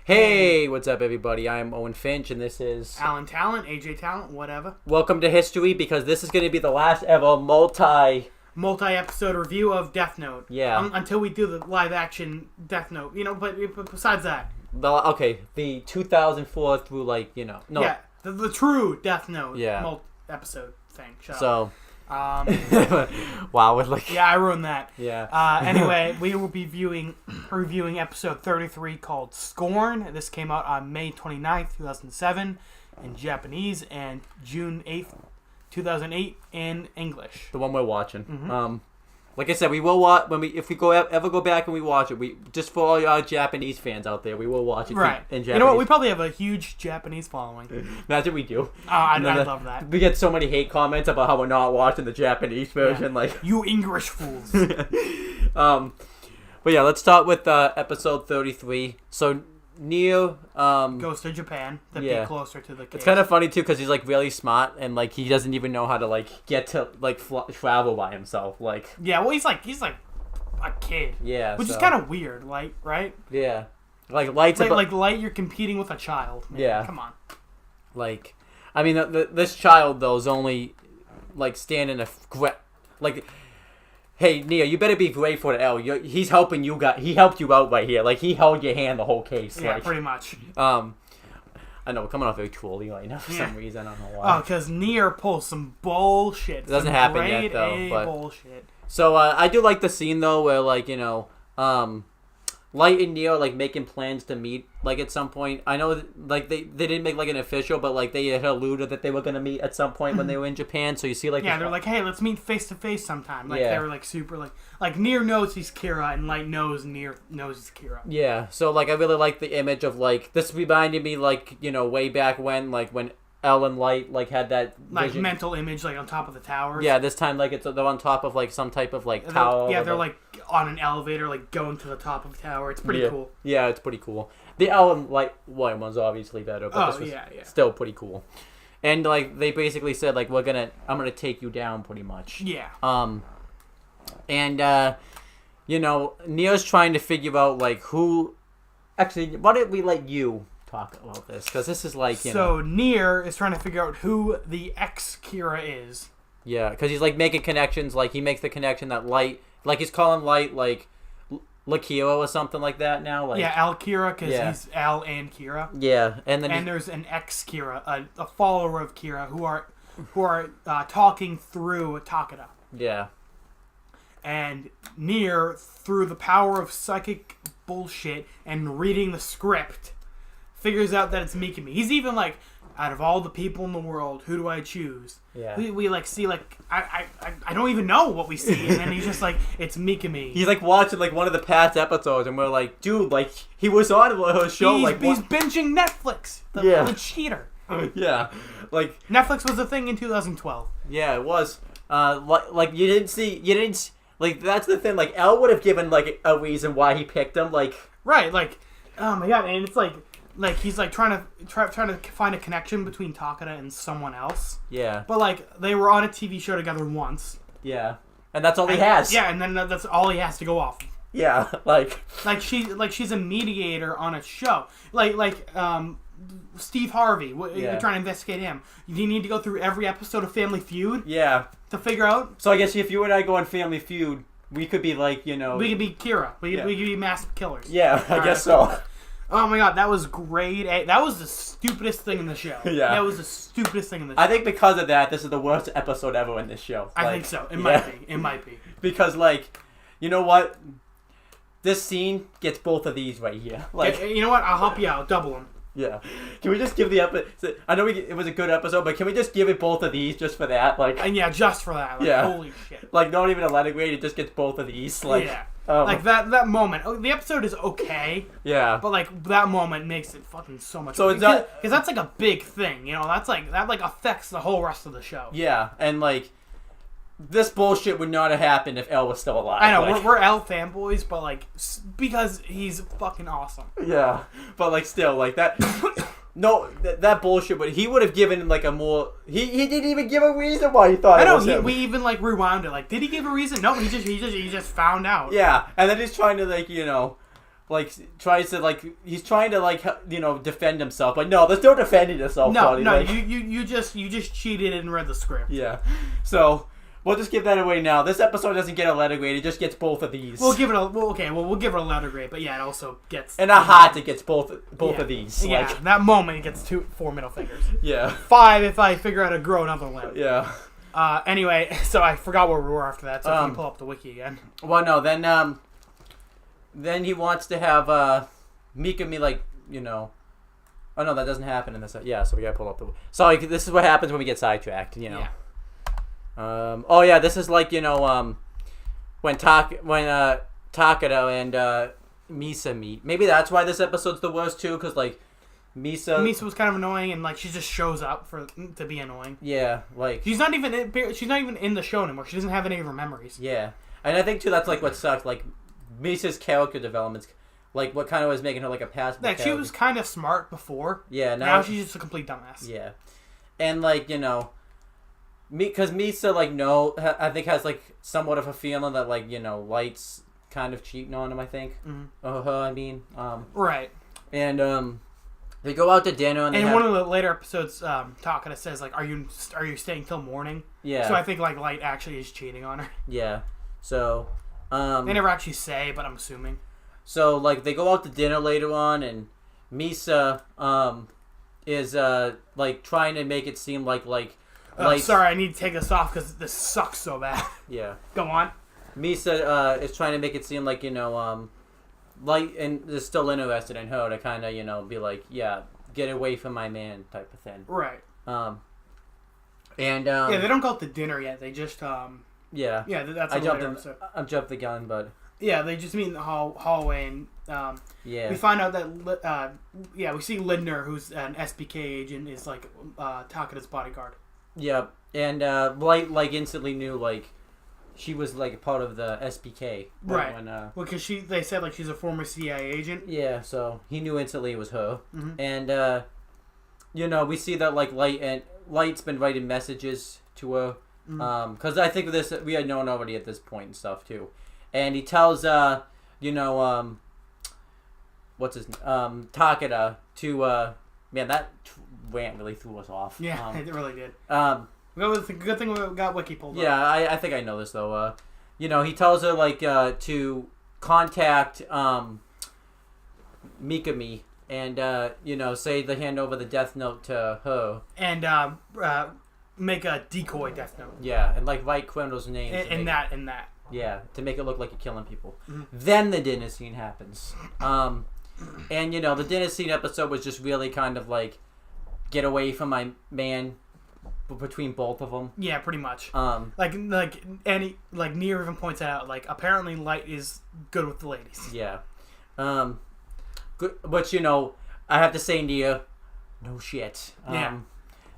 Hey, what's up, everybody? I'm Owen Finch, and this is Alan Talent, AJ Talent, whatever. Welcome to History, because this is going to be the last ever multi-episode review of Death Note. Yeah. Until we do the live-action Death Note, but besides that. The 2004 through, no. Yeah, the true Death Note episode thing. So. Wow, yeah, I ruined that. Yeah. Anyway, we will be reviewing episode 33 called Scorn. This came out on May 29th, 2007 in Japanese and June 8th, 2008 in English. The one we're watching. Mm-hmm. Like I said, we will watch if we ever go back and we watch it. We just for all y'all Japanese fans out there, we will watch it in Japanese. You know what? We probably have a huge Japanese following. Imagine we do. I love that. We get so many hate comments about how we're not watching the Japanese version. Yeah. You English fools. But yeah, let's start with episode 33. So Neo goes to Japan to be closer to the kids. It's kind of funny too because he's really smart and he doesn't even know how to get to travel by himself. He's like a kid. Yeah, which is kind of weird. Right? Yeah, Light's Light. You're competing with a child. Man. Yeah, come on. This child though is only standing Hey, Neo, you better be grateful to L. He's helping you. He helped you out right here. He held your hand the whole case. Yeah, pretty much. I know we're coming off very trolly right now for some reason. I don't know why. Oh, because Nier pulls some bullshit. It doesn't happen yet, though. But bullshit. So I do like the scene though, where Light and Neo making plans to meet at some point. I know they didn't make an official, but they had alluded that they were gonna meet at some point when they were in Japan. So you see they're hey, let's meet face to face sometime. They were super Nier knows he's Kira and Light knows Nier knows he's Kira. Yeah. So I really like the image of this reminded me way back when Elle and Light had that vision. Mental image on top of the towers. Yeah, this time they're on top of some type of tower. They're on an elevator going to the top of the tower. It's pretty cool. Yeah, it's pretty cool. The Elle and Light one was obviously better, but this was still pretty cool. And they basically said I'm gonna take you down pretty much. Yeah. Neo's trying to figure out who. Actually, why don't we let you talk about this, because this is So Nier is trying to figure out who the ex-Kira is. Yeah, because he's making connections. He makes the connection that Light, he's calling Light Lakira or something like that now. Al Kira, because he's Al and Kira. Yeah, and then there's an ex-Kira, a follower of Kira, who are talking through Takeda. Yeah. And Nier, through the power of psychic bullshit and reading the script, figures out that it's Mikami. He's even out of all the people in the world, who do I choose? Yeah. We see I don't even know what we see, and then he's just it's Mikami. He's watching one of the past episodes, and we're dude, he was on a show. He's binging Netflix. The cheater. Yeah, Netflix was a thing in 2012. Yeah, it was. You didn't. That's the thing. Elle would have given a reason why he picked him. Right. Oh my god, and it's he's trying to find a connection between Takeda and someone else. Yeah. But they were on a TV show together once. Yeah. And that's all he has. Yeah, and then that's all he has to go off. Yeah, she's a mediator on a show. Steve Harvey, you're trying to investigate him. Do you need to go through every episode of Family Feud? Yeah. To figure out? So I guess if you and I go on Family Feud, we could be We could be Kira. We could be masked killers. Yeah, I guess so. Oh my god, that was great. That was the stupidest thing in the show. Yeah. That was the stupidest thing in the show. I think because of that, this is the worst episode ever in this show. I think so. It might be. It might be. Because, you know what? This scene gets both of these right here. You know what? I'll help you out. Double them. Yeah. Can we just give the episode... I know it was a good episode, but can we just give it both of these just for that? And just for that. Holy shit. Not even a letter grade, it just gets both of these. Yeah. That moment. The episode is okay. Yeah. But that moment makes it fucking so much. So it's not... Because that's a big thing, that's that affects the whole rest of the show. Yeah, and this bullshit would not have happened if Elle was still alive. I know, we're Elle fanboys, but because he's fucking awesome. Yeah, but still, that... No, that bullshit, but he would have given a more... He didn't even give a reason why he thought it was him. We even rewound it. Did he give a reason? No, he just found out. Yeah, and then he's trying to like tries to like he's trying to like defend himself, but no, there's no defending yourself. No, buddy. no, like, you just cheated and read the script. Yeah, so we'll just give that away now. This episode doesn't get a letter grade; it just gets both of these. We'll give it we'll give it a letter grade, but yeah, it also gets and a heart. It gets both of these. Yeah, like, that moment it gets 4 middle fingers. Yeah, 5 if I figure out how to grow another limb. Yeah. Anyway, so I forgot where we were after that. So if you pull up the wiki again. Well, no, then he wants to have Mikami like Oh no, that doesn't happen in this. Yeah, so we gotta pull up the. So like, this is what happens when we get sidetracked. Yeah. Oh yeah, this is like when Takeda and Misa meet. Maybe that's why this episode's the worst too, because like Misa was kind of annoying, and like she just shows up to be annoying. Yeah, like she's not even in the show anymore. She doesn't have any of her memories. Yeah, and I think too that's like what sucked. Like Misa's character development's like what kind of was making her like a passable. Like she was kind of smart before. Yeah, now she's just a complete dumbass. Yeah, and like because Misa I think has like somewhat of a feeling that like Light's kind of cheating on him. I think. Mm-hmm. Right. And they go out to dinner and one of the later episodes, Takeda says like, "Are you staying till morning?" Yeah. So I think like Light actually is cheating on her. Yeah. So. They never actually say, but I'm assuming. So like they go out to dinner later on, and Misa is like trying to make it seem like. Sorry, I need to take this off because this sucks so bad. Yeah. Go on. Misa is trying to make it seem like Light and is still interested in her to kind of be like, yeah, get away from my man type of thing. Right. Yeah, they don't go out to dinner yet. They just Yeah. Yeah, that's I jumped the gun, but yeah, they just meet in the hallway, and yeah, we find out that we see Lindner, who's an SBK agent, is like Takeda's bodyguard. Yeah, and Light like instantly knew like she was like a part of the SBK, right? Because they said like she's a former CIA agent. Yeah, so he knew instantly it was her, mm-hmm. And we see that like Light's been writing messages to her. Because I think this we had known already at this point and stuff too, and he tells what's his Takeda to man, that rant really threw us off. Yeah, it really did. Good thing we got Wiki pulled up. Yeah, I think I know this though. He tells her like to contact Mikami and say to hand over the death note to her and make a decoy death note. Yeah, and like write criminals' names. And that. Yeah, to make it look like you're killing people. Mm-hmm. Then the dinner scene happens. And the dinner scene episode was just really kind of like get away from my man between both of them. Yeah, pretty much. Like Nier even points out like apparently Light is good with the ladies. Yeah. Good, but I have to say Nier, no shit. Yeah.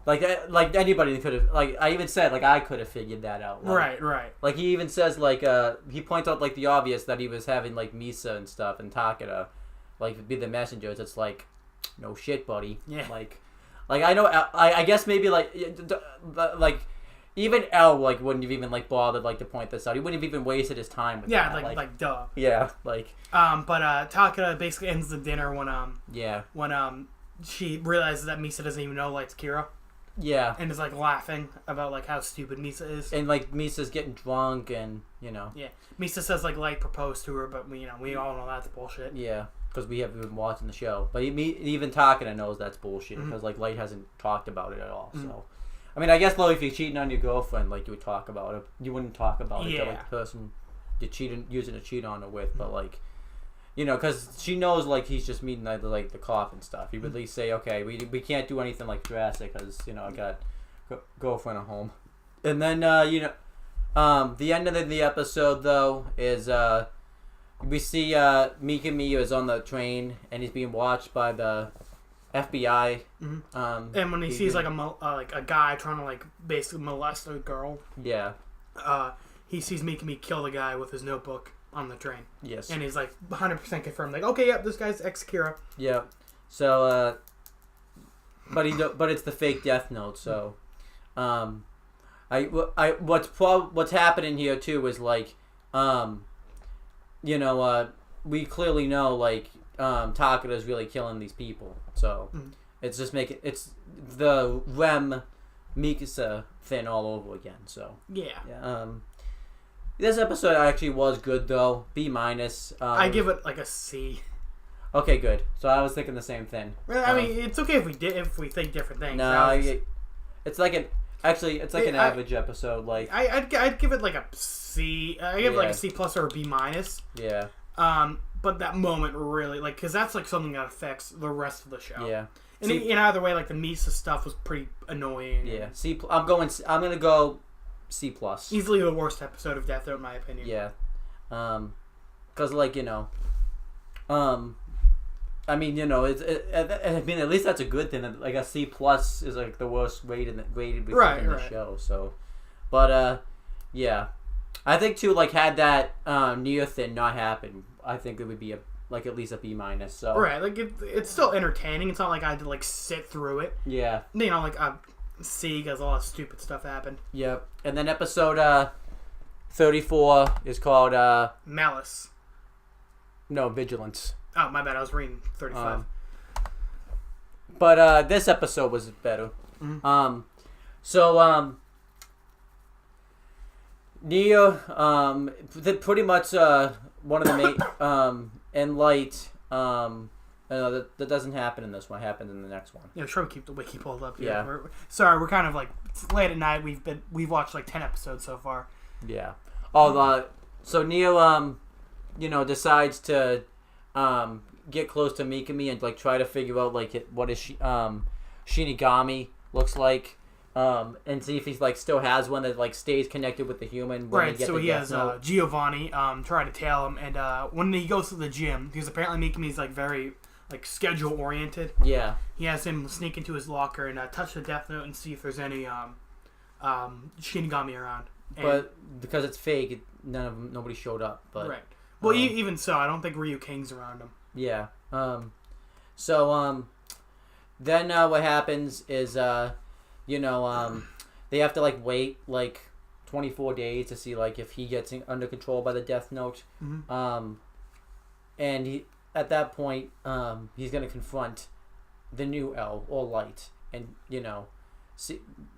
Like anybody could have, like I even said, like I could have figured that out. Right. Like he even says, like he points out like the obvious that he was having like Misa and stuff and Takeda, like be the messengers. It's like, no shit, buddy. Yeah. Like I know. I guess maybe like even L like wouldn't have even like bothered like to point this out. He wouldn't have even wasted his time with that. Yeah, like duh. Yeah, like. But Takeda basically ends the dinner when Yeah. When she realizes that Misa doesn't even know Light's Kira. Yeah. And is like laughing about like how stupid Misa is. And like Misa's getting drunk and Yeah. Misa says like Light proposed to her, but we all know that's bullshit. Yeah, because we haven't been watching the show. But even Takeda knows that's bullshit because mm-hmm. like Light hasn't talked about it at all. Mm-hmm. So, I mean, I guess though if you're cheating on your girlfriend, like you would talk about it. You wouldn't talk about it to like the person you're using to cheat on her with, but like. Because she knows, like, he's just meeting, like, the cop and stuff. He would at least say, okay, we can't do anything, like, drastic because, I got girlfriend at home. And then, the end of the episode, though, is we see Mikami is on the train and he's being watched by the FBI. Mm-hmm. And when he sees, like, a guy trying to, like, basically molest a girl. Yeah. He sees Mikami kill the guy with his notebook. On the train. Yes. And he's like 100% confirmed. Like, okay, yep, this guy's ex-Kira. Yeah. So, but it's the fake death note. So, what's happening here too is like, we clearly know like Takada's really killing these people. So it's just it's the Rem Mikasa thing all over again. So yeah. This episode actually was good though. B-. I give it like a C. Okay, good. So I was thinking the same thing. I mean, it's okay if we think different things. No, it's like an average episode. Like I'd give it like a C. I give it like a C+ or a B-. Yeah. But that moment really because that's like something that affects the rest of the show. Yeah. And in either way, like the Misa stuff was pretty annoying. Yeah. I'm gonna go C+. Easily the worst episode of Death Note, in my opinion. Yeah. Because like I mean, at least that's a good thing. Like a C+ is like the worst rated within the show. So, but yeah, I think too. Like had that Neo thing not happen, I think it would be at least a B-. So right, like it's still entertaining. It's not like I had to like sit through it. Yeah, like a C because a lot of stupid stuff happened. Yep, and then episode 34 is called Malice. No, Vigilance. Oh, my bad. I was reading 35. But this episode was better. Mm-hmm. So Neo, pretty much one of the main and Light. That doesn't happen in this one. It happens in the next one. Yeah, sure. We keep the wiki pulled up. Yeah. We're kind of like it's late at night. We've watched like 10 episodes so far. Yeah. So Neo decides to get close to Mikami and like try to figure out like what is Shinigami looks like, and see if he's like still has one that like stays connected with the human. Right. So he has Giovanni trying to tail him, and when he goes to the gym, because apparently Mikami's like very like schedule oriented. Yeah. He has him sneak into his locker and touch the Death Note and see if there's any Shinigami around. But because it's fake, nobody showed up. But right. Well, even so, I don't think Ryu King's around him. Yeah. Then what happens is they have to like wait like 24 days to see like if he gets under control by the Death Note. Mm-hmm. And at that point he's gonna confront the new L or Light and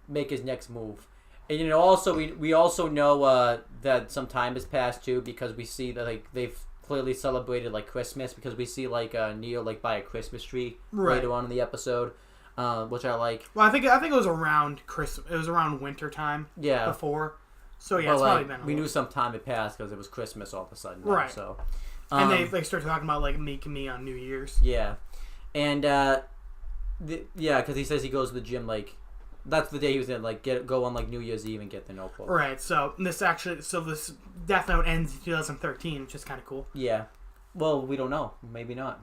make his next move. And also we also know that some time has passed too, because we see that like they've clearly celebrated like Christmas, because we see like Neo like buy a Christmas tree later on in the episode, which I like. Well, I think it was around Christmas. It was around winter time. Yeah. Before. So yeah, it's probably been. We knew some time had passed because it was Christmas all of a sudden. Right. So. And they start talking about like Mikami on New Year's. Yeah, and because he says he goes to the gym like. That's the day he was gonna like go on like New Year's Eve and get the notebook. Right. So this Death Note ends in 2013, which is kind of cool. Yeah. Well, we don't know. Maybe not.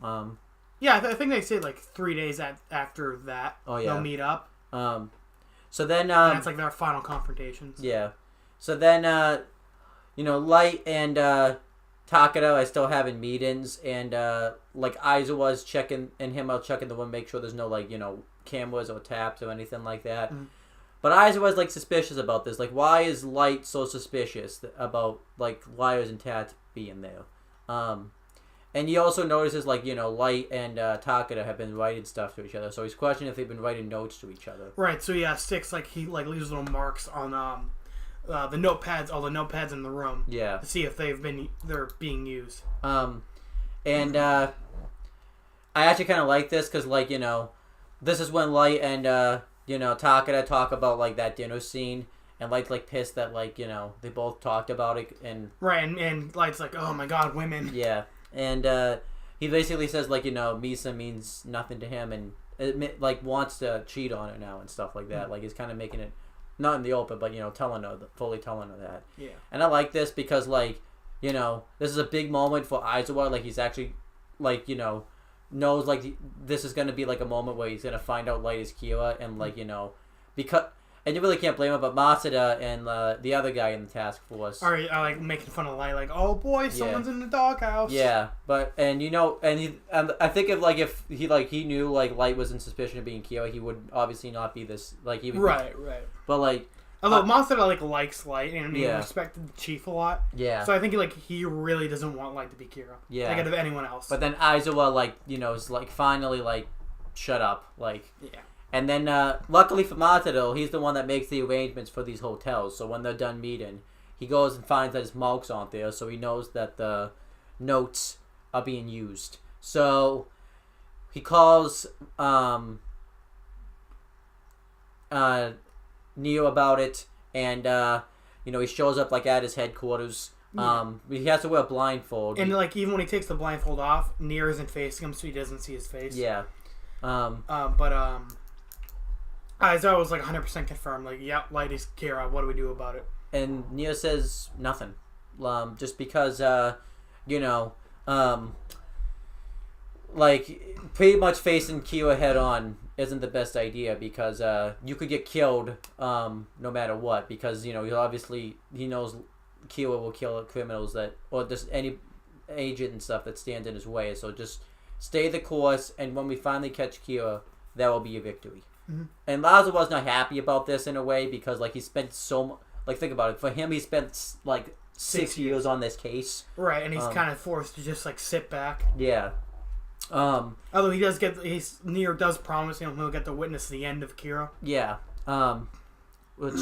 Yeah, I think they say like 3 days after that. Oh yeah. They'll meet up. So then. That's like their final confrontations. Yeah. So then, Light and Takada are still having meetings, and like Aizawa's checking the one, make sure there's no like cameras or taps or anything like that. Mm. But Aizawa's like suspicious about this. Like, why is Light so suspicious about like wires and tats being there? And he also notices like Light and Takada have been writing stuff to each other, so he's questioning if they've been writing notes to each other. Right. So yeah, Six he leaves little marks on the notepads, all the notepads in the room. Yeah. To see if they're being used. And I actually kind of like this because this is when Light and Takada talk about like that dinner scene, and Light's like pissed that like they both talked about it, and right, and Light's like, oh my god, women. Yeah, and he basically says like Misa means nothing to him, and like wants to cheat on her now and stuff like that. Mm-hmm. Like he's kind of making it not in the open, but fully telling her that. Yeah, and I like this because like this is a big moment for Aizawa. Like he's actually like knows like this is gonna be like a moment where he's gonna find out Light is Kira, and like because and you really can't blame him, but Masuda and the other guy in the task force are like making fun of Light, like, oh boy, someone's in the doghouse. Yeah, but and I think if he knew like Light was in suspicion of being Kira, he would obviously not be this like he would right. But like Although Masada likes Light and he respected the chief a lot. Yeah. So I think he really doesn't want Light to be Kira. Yeah. Out of anyone else. But then Aizawa is finally shut up Yeah. And then luckily for Matado, he's the one that makes the arrangements for these hotels. So when they're done meeting, he goes and finds that his marks aren't there, so he knows that the notes are being used. So he calls Neo about it, and he shows up at his headquarters. He has to wear a blindfold, and even when he takes the blindfold off, Neo isn't facing him, so he doesn't see his face. Yeah. Aizawa was 100% confirmed. Light is Kira. What do we do about it? And Neo says nothing, just because pretty much facing Kira head on isn't the best idea, because you could get killed no matter what, because he knows Kira will kill criminals or just any agent and stuff that stands in his way. So just stay the course, and when we finally catch Kira, that will be a victory. Mm-hmm. And Lazo was not happy about this in a way, because he spent so much. Think about it. For him, he spent 6 years on this case. Right, and he's kind of forced to just sit back. Yeah. Although Neo does promise him he'll get to witness the end of Kira. Yeah. Which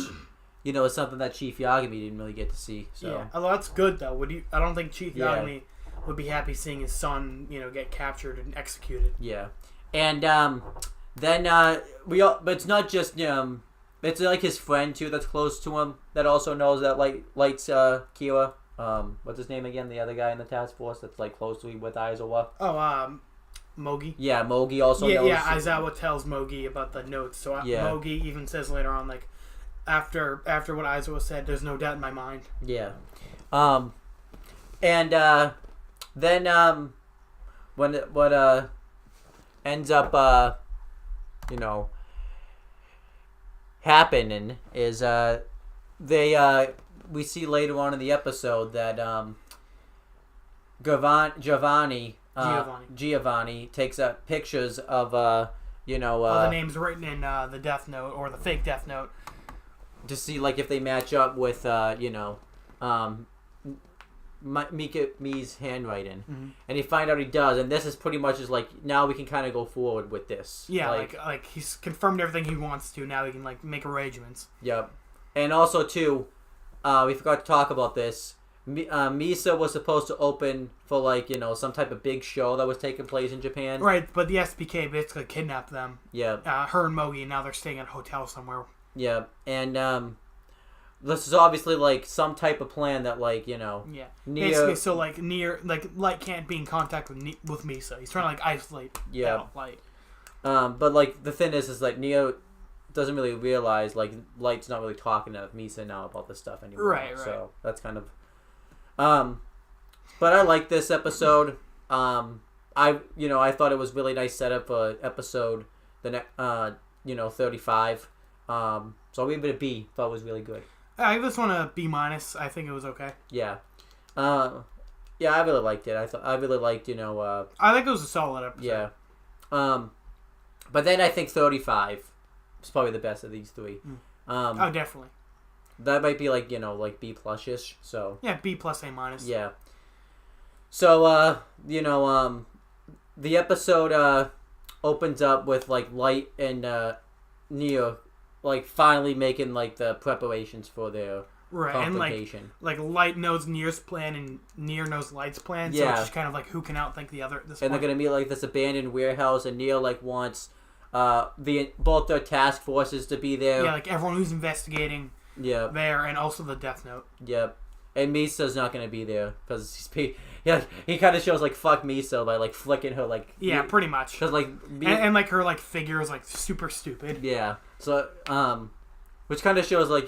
is something that Chief Yagami didn't really get to see. So. Yeah. Although that's good though. I don't think Chief Yagami would be happy seeing his son, get captured and executed. Yeah. And then but it's not just it's his friend too that's close to him that also knows that Light's Kira. What's his name again? The other guy in the task force that's closely with Aizawa. Oh, Mogi. Yeah, Mogi also knows. Yeah, Aizawa tells Mogi about the notes. So Mogi even says later on, after what Aizawa said, there's no doubt in my mind. Yeah. And then what ends up happening is we see later on in the episode that Giovanni takes up pictures of all the names written in the death note or the fake death note to see if they match up with Mi's handwriting. Mm-hmm. And you find out he does, and this is pretty much just now we can kind of go forward with this. Yeah, he's confirmed everything he wants to. Now he can make arrangements. Yep. And also too, we forgot to talk about this. Misa was supposed to open for some type of big show that was taking place in Japan. Right, but the SPK basically kidnapped them. Yeah. Her and Mogi, and now they're staying at a hotel somewhere. Yeah, and this is obviously some type of plan that Yeah. Basically, so Light can't be in contact with Misa. He's trying to isolate. Yeah. Light. But the thing is Neo doesn't really realize Light's not really talking to Misa now about this stuff anymore. Right. So that's kind of but I like this episode. I thought it was really nice setup for episode 35. So I'll give it a B. Thought it was really good. I give this one a B-. I think it was okay. Yeah. I really liked it. I really liked I think it was a solid episode. Yeah. But then I think 35 is probably the best of these three. Oh, definitely. That might be B plus-ish. So yeah, B plus A-. Yeah. So the episode opens up with Light and Neo finally making the preparations for their confrontation. And Light knows Near's plan and Near knows Light's plan. So it's just kind of who can outthink the other. They're gonna be this abandoned warehouse, and Neo wants both their task forces to be there. Yeah, everyone who's investigating. Yeah. There, and also the Death Note. Yep. And Misa's not going to be there because he kind of shows fuck Misa by flicking her yeah, pretty much. Cause and her figure is super stupid. Yeah. So which kind of shows I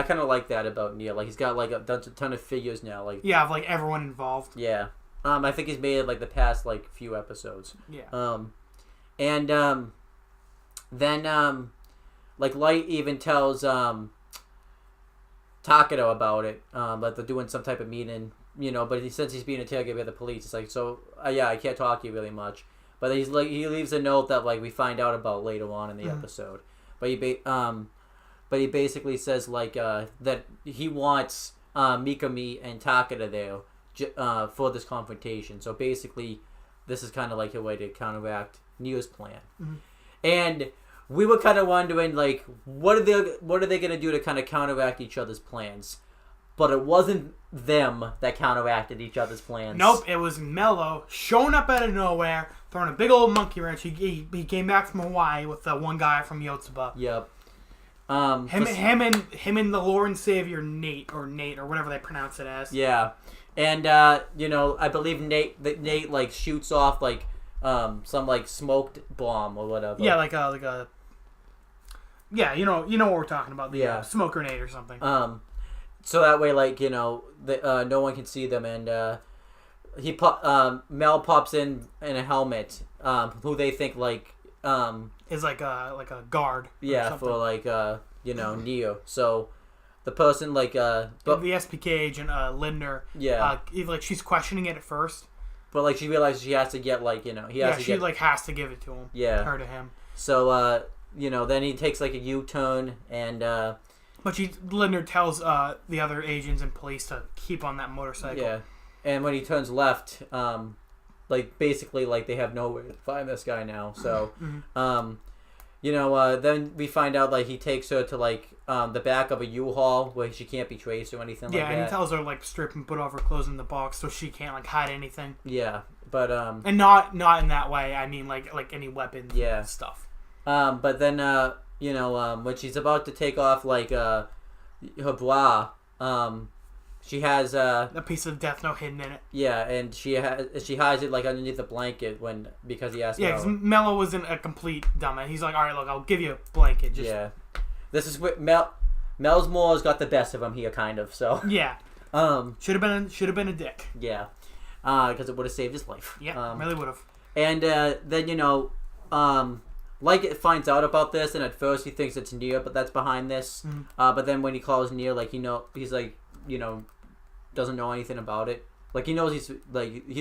kind of like that about Neo. He's got a ton of figures now. Yeah, of everyone involved. Yeah. I think he's made it the past few episodes. Yeah. And then Light even tells Takado about it, they're doing some type of meeting, but since he's being interrogated by the police, it's I can't talk to you really much. But he leaves a note that we find out about later on in the episode. But but he basically says like that he wants Mikami and Takeda there for this confrontation. So basically, this is kind of like a way to counteract Neo's plan. Mm-hmm. And we were kind of wondering like, what are they gonna do to kind of counteract each other's plans? But it wasn't them that counteracted each other's plans. Nope, it was Mello showing up out of nowhere, throwing a big old monkey wrench. He came back from Hawaii with one guy from Yotsuba. Yep. Him and the Lord and Savior Nate or whatever they pronounce it as. Yeah, and I believe Nate like shoots off like some like smoked bomb or whatever. Yeah, like a. Yeah, you know what we're talking about. The smoke grenade or something. So that way, like, no one can see them, and Mel pops in a helmet, who they think like is like a guard. Yeah, for like Neo. So the person like the SPK agent Lindner. Yeah. Like she's questioning it at first, but like she realizes she has to get like has to give it to him. Yeah. Her to him. So then he takes like a U-turn and. But Lindner tells the other agents and police to keep on that motorcycle. Yeah, and when he turns left, like basically like they have nowhere to find this guy now. So, then we find out like he takes her to like the back of a U-Haul where she can't be traced or anything like that. Yeah, and he tells her like strip and put off her clothes in the box so she can't like hide anything. Yeah, but and not in that way. I mean like any weapons. Yeah. Stuff. But then when she's about to take off like her bra, she has a piece of Death Note hidden in it. Yeah, and she hides it like underneath the blanket because he asked. Yeah, because Mello wasn't a complete dumbass. He's like, all right, look, I'll give you a blanket. Yeah, this is what Mel's Moore's got the best of him here, kind of. So yeah, should have been a dick. Yeah, because it would have saved his life. Yeah, really would have. And then Like it finds out about this, and at first he thinks it's Neo, but that's behind this. Mm-hmm. But then when he calls Neo, like he's like, doesn't know anything about it. Like he knows he's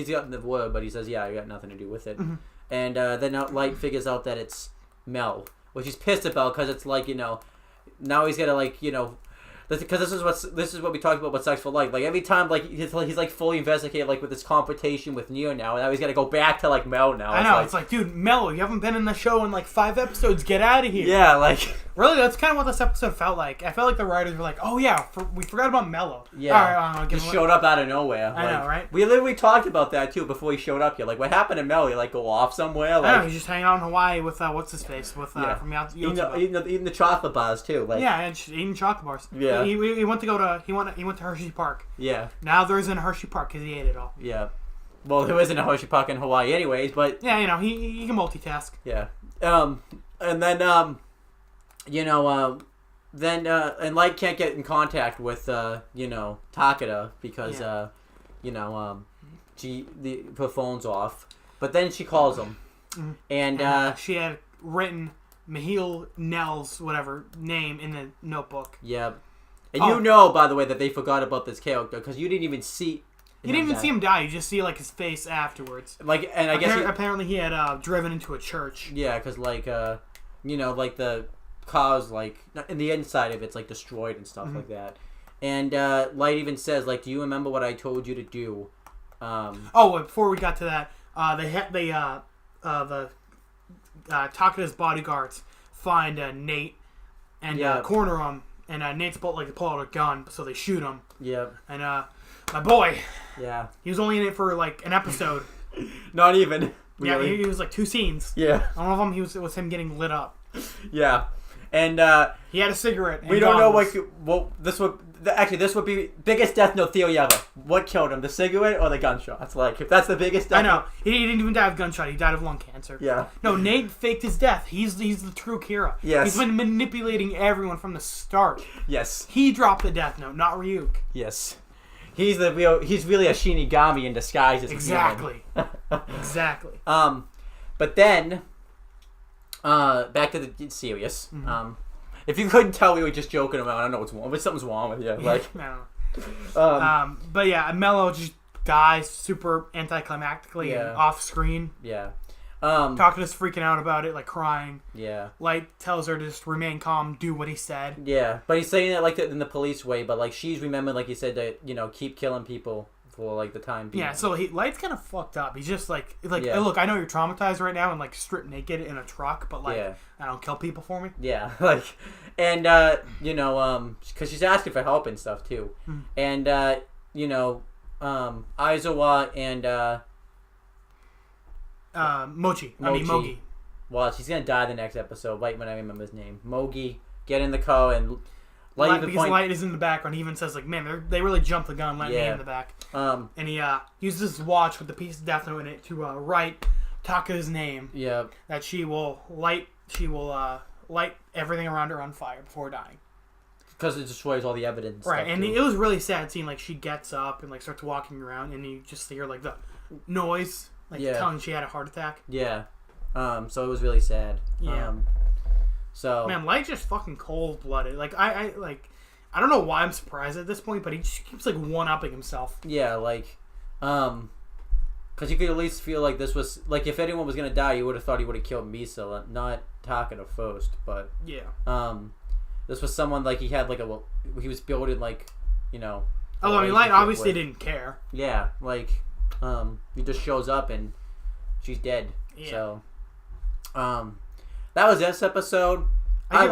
gotten the word, but he says, "Yeah, I got nothing to do with it." Mm-hmm. And then Light figures out that it's Mel, which he's pissed about because it's like now he's gotta because this is what we talked about with Sex for Life. Like every time he's like fully investigated like with this confrontation with Neo now, and now he's gotta go back to like Mel now. I know it's like dude, Mel, you haven't been in the show in like 5 episodes. Get out of here. Yeah, like really, that's kind of what this episode felt like. I felt like the writers were like, oh yeah, we forgot about Mello. Yeah, all right, just showed up out of nowhere. I know, right? We literally talked about that too before he showed up here. Like, what happened to Mel? He like go off somewhere? Like, I know, he's just hanging out in Hawaii with what's his face from eating the chocolate bars too. Like eating chocolate bars. Yeah, he went to Hershey Park. Yeah. Now there isn't a Hershey Park because he ate it all. Yeah. Well, there isn't a Hershey Park in Hawaii, anyways. But yeah, he can multitask. Yeah. And then and Light can't get in contact with Takeda because her phone's off. But then she calls him, mm-hmm. and she had written Mahil Nell's whatever name in the notebook. Yeah. And by the way, that they forgot about this character because you didn't even see. You didn't even see him die. You just see like his face afterwards. Like, and I guess apparently he had driven into a church. Yeah, because like like the cars like in the inside of it's like destroyed and stuff mm-hmm. like that. And Light even says like, "Do you remember what I told you to do?" Before we got to that, the Takeda's bodyguards find Nate and corner him. And Nate's pull out a gun, so they shoot him. Yep. And my boy. Yeah. He was only in it for like an episode. Not even. Really. Yeah, he was like 2 scenes. Yeah. One of them, it was him getting lit up. Yeah. And he had a cigarette. We don't know this would be biggest Death Note theory ever. What killed him, the cigarette or the gunshots? Like, if that's the biggest death. I know. He didn't even die of gunshot. He died of lung cancer. Yeah. No, Nate faked his death. He's the true Kira. Yes. He's been manipulating everyone from the start. Yes. He dropped the Death Note, not Ryuk. Yes. He's really a Shinigami in disguise as a exactly. Exactly. But then back to the serious. Mm-hmm. If you couldn't tell, we were just joking around. I don't know what's wrong, but something's wrong with you. Like, I don't know. But yeah, Mello just dies super anticlimactically and off screen. Yeah. Takuna's freaking out about it, like crying. Yeah. Light tells her to just remain calm, do what he said. Yeah, but he's saying it like in the police way, but like she's remembering, like he said, to keep killing people for like the time being. Yeah, so Light's kind of fucked up. He's just like Yeah. Look, I know you're traumatized right now and like stripped naked in a truck, but like Yeah. I don't kill people for me. Yeah, like, and because she's asking for help and stuff too, and Aizawa and Mogi. Well, she's gonna die the next episode. Right when I remember his name, Mogi, get in the car and Light is in the background. He even says like, "Man, they really jumped the gun, letting me in the back." And he uses his watch with the piece of Death Note in it to write Taka's name. Yeah. That she will light everything around her on fire before dying. Because it destroys all the evidence. Right, and it was really sad seeing like she gets up and like starts walking around, and you just hear like the noise, like telling she had a heart attack. Yeah. So it was really sad. Yeah. So man, Light's just fucking cold blooded. Like I don't know why I'm surprised at this point, but he just keeps like one upping himself. Yeah, like, because you could at least feel like this was like if anyone was gonna die, you would have thought he would have killed Misa, not Takuna first. But this was someone like he had like he was building like, Oh, I mean, Light obviously didn't care. Yeah, like, he just shows up and she's dead. Yeah. So, that was this episode. I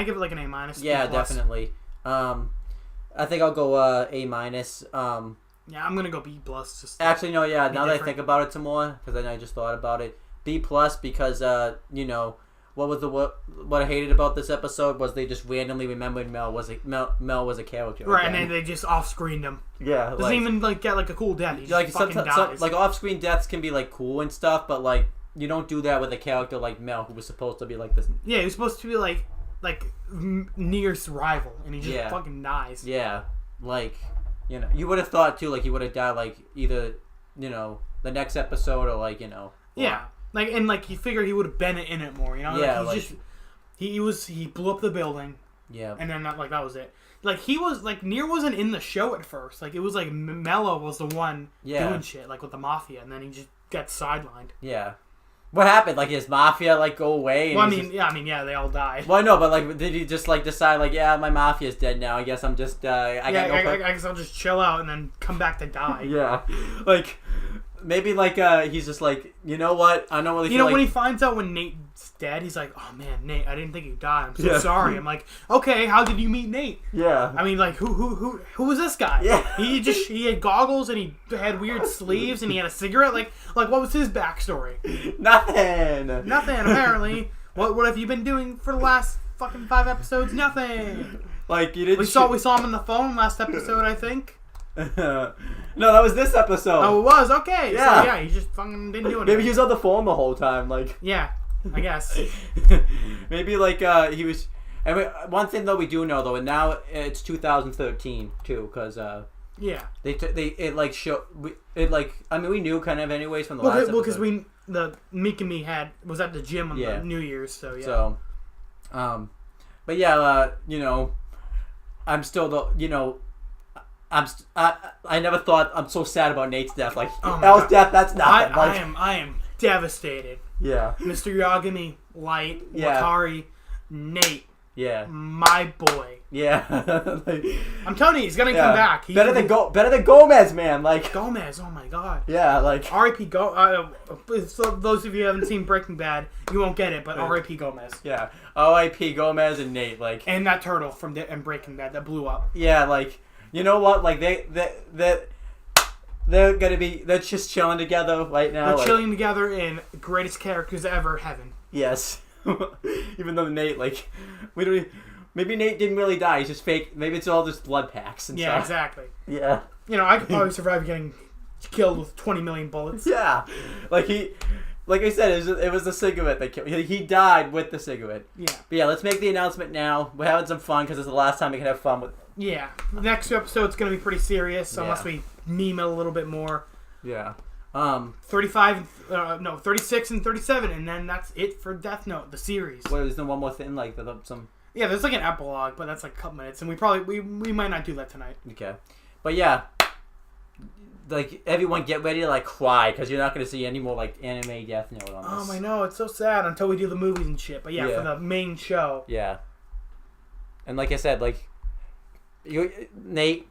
give it like an A-. Yeah, definitely. I think I'll go A-. Yeah, I'm gonna go B+. Just actually, no, yeah. Now that I think about it some more, because then I just thought about it. B+ because what I hated about this episode was they just randomly remembered Mel was a character. Right, again. And then they just off-screened him. Yeah, doesn't even like get like a cool death. He just fucking dies. Like off-screen deaths can be like cool and stuff, but like you don't do that with a character like Mel, who was supposed to be like this. Yeah, he was supposed to be like nearest rival, and he just fucking dies. Yeah, like you would have thought too, like he would have died like either the next episode or like Yeah. Like and like you figure he would have been in it more, Yeah, like he blew up the building. Yeah. And then that was it. Like he was like Nier wasn't in the show at first. Like it was like Mello was the one doing shit like with the mafia, and then he just got sidelined. Yeah. What happened? Like his mafia like go away? Well, yeah, they all died. Well, no, but like did he just like decide like my mafia's dead now? I guess I'm just I guess I'll just chill out and then come back to die. Yeah. Like maybe like he's just like, you know what? I don't really feel like... when he finds out when Nate's dead, he's like, oh man, Nate, I didn't think he'd die. I'm so sorry. I'm like, okay, how did you meet Nate? Yeah. I mean, like, who was this guy? Yeah. He had goggles and he had weird sleeves and he had a cigarette. Like what was his backstory? Nothing, apparently. What have you been doing for the last fucking 5 episodes? Nothing. Like, you didn't... We saw him on the phone last episode, I think. No, that was this episode. Oh, it was? Okay. Yeah. So, yeah, he just fucking didn't do anything. Maybe he was on the phone the whole time, like... Yeah, I guess. Maybe, like, he was... I mean, one thing, though, we do know, though, and now it's 2013, too, because, yeah. I mean, we knew kind of anyways from the last episode. Well, because the Mikami was at the gym on the New Year's, so, yeah. So, but yeah, I'm still, I never thought I'm so sad about Nate's death. Like, El's death, that's nothing. I am devastated. Yeah. Mr. Yagami, Light, Yeah. Wakari, Nate. Yeah. My boy. Yeah. I'm telling you, he's gonna come back. Better than Gomez, man. Like Gomez. Oh my god. Yeah, like R.I.P. So those of you who haven't seen Breaking Bad, you won't get it, but R.I.P. Gomez. Yeah. R.I.P. Gomez and Nate, like, and that turtle from Breaking Bad that blew up. Yeah, like, you know what? Like they're just chilling together right now. They're chilling together in greatest characters ever heaven. Yes. Even though Nate, like, maybe Nate didn't really die. He's just fake. Maybe it's all just blood packs and stuff. Yeah, exactly. Yeah. I could probably survive getting killed with 20 million bullets. Yeah. Like I said, it was the cigarette that killed him. He died with the cigarette. Yeah. But yeah, let's make the announcement now. We're having some fun because it's the last time we can have fun with. Yeah. The next episode's going to be pretty serious unless we meme it a little bit more. Yeah. 36 and 37, and then that's it for Death Note, the series. Well, there's no one more thing, like some. Yeah, there's like an epilogue, but that's like a couple minutes, and we might not do that tonight. Okay, but yeah, like everyone get ready to like cry because you're not gonna see any more like anime Death Note on this. I know, it's so sad until we do the movies and shit. But yeah, for the main show. Yeah. And like I said, like Nate,